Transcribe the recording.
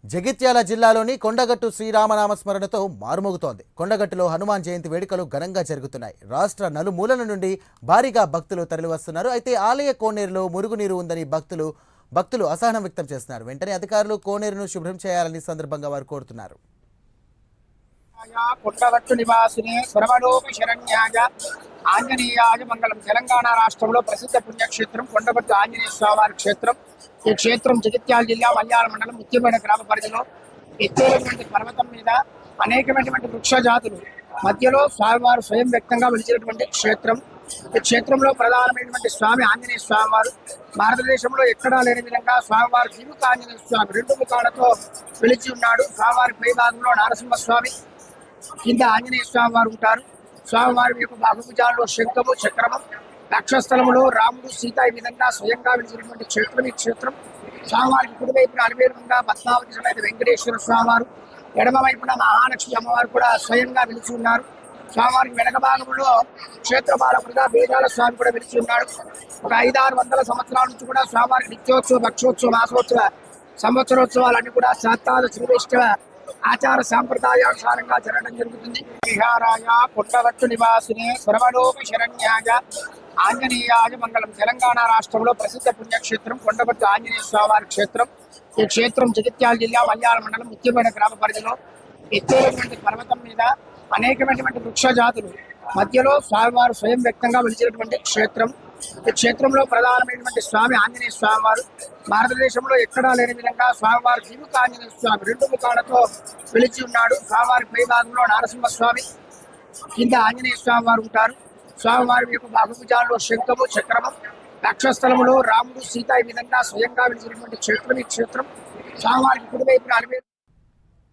జగిత్యాల జిల్లాలోని కొండగట్టు శ్రీరామనామస్మరణతో మారుమోగుతోంది. కొండగట్టులో హనుమాన్ జయంతి వేడుకలు ఘనంగా జరుగుతున్నాయి. రాష్ట్ర నలుమూలల నుండి భారీగా భక్తులు తరలివస్తున్నారు. అయితే ఆలయ కోనేరులో మురుగునీరు ఉందని భక్తులు అసహనం వ్యక్తం చేస్తున్నారు. వెంటనే అధికారులు కోనేరును శుభ్రం చేయాలని సందర్భంగా వారు కోరుతున్నారు. కొండగట్టు నివాసిని పరమలోక శరణ్యాయ ఆంజనేయాయ మంగళం. తెలంగాణ రాష్ట్రంలో ప్రసిద్ధ పుణ్యక్షేత్రం కొండగట్టు ఆంజనేయ స్వామి క్షేత్రం. ఈ క్షేత్రం జగిత్యాల జిల్లా మల్యాల మండలం ముఖ్యమైన గ్రామ పరిధిలో ఎత్తైనటువంటి పర్వతం మీద అనేకమైనటువంటి వృక్ష జాతులు మధ్యలో స్వామివారు స్వయం వ్యక్తంగా వెలిచినటువంటి క్షేత్రం. ఈ క్షేత్రంలో ప్రధానమైనటువంటి స్వామి ఆంజనేయ స్వామివారు భారతదేశంలో ఎక్కడా లేని విధంగా స్వామివారు దిగుక ఆంజనేయ స్వామి రెండు ముఖాలతో వెలిచి ఉన్నాడు. స్వామివారి పై భాగంలో నరసింహస్వామి, కింద ఆంజనేయ స్వామి వారు ఉంటారు. స్వామివారి యొక్క బాహుభుజాల్లో శంఖము చక్రము, లక్షస్థలములో రాముడు సీత ఈ విధంగా స్వయంగా వెలిసినటువంటి క్షేత్రం ఈ క్షేత్రం. స్వామివారికి కుడి వైపున అలివేరుగా పద్మావతి సమేత వెంకటేశ్వర స్వామివారు, ఎడమ వైపున మహాలక్ష్మి అమ్మవారు కూడా స్వయంగా వెలిచి ఉన్నారు. స్వామివారికి వెనక భాగంలో క్షేత్రపాలకుడిగా వేదాల స్వామి కూడా వెలిచి ఉన్నాడు. ఒక 500-600 సంవత్సరాల నుంచి కూడా స్వామివారికి నిత్యోత్సవ, భక్షోత్సవ, మాసోత్సవ, సంవత్సరోత్సవాలన్నీ కూడా శాతాద శ్రీవైష్ణవ ఆచార సాంప్రదాయానుసారంగా జరగడం జరుగుతుంది. విహారాయ కొండగట్టు నివాసిని పరమలోక శరణ్యాయ ఆంజనేయాయ మంగళం. తెలంగాణ రాష్ట్రంలో ప్రసిద్ధ పుణ్యక్షేత్రం కొండగట్టు ఆంజనేయ స్వామి క్షేత్రం. ఈ క్షేత్రం జగిత్యాల జిల్లా మల్యాల మండలం ముఖ్యమైన గ్రామ పరిధిలో ఎత్తైనటువంటి పర్వతం మీద అనేకమైనటువంటి వృక్ష జాతులు మధ్యలో స్వామివారు స్వయం వ్యక్తంగా వెలిచినటువంటి క్షేత్రం. ఈ క్షేత్రంలో ప్రధానమైనటువంటి స్వామి ఆంజనేయ స్వామివారు భారతదేశంలో ఎక్కడా లేని విధంగా స్వామివారు దిగుక ఆంజనేయ స్వామి రెండు ముఖాలతో వెలిచి ఉన్నాడు. స్వామివారి పై భాగంలో నరసింహస్వామి, కింద ఆంజనేయ స్వామి వారు ఉంటారు. స్వామివారి యొక్క బాహుభుజాల్లో శంఖము చక్రము, లక్షస్థలములో రాముడు సీత ఈ విధంగా స్వయంగా వెలిచినటువంటి క్షేత్రం ఈ క్షేత్రం. స్వామివారికి కుడి వైపున అలివేరు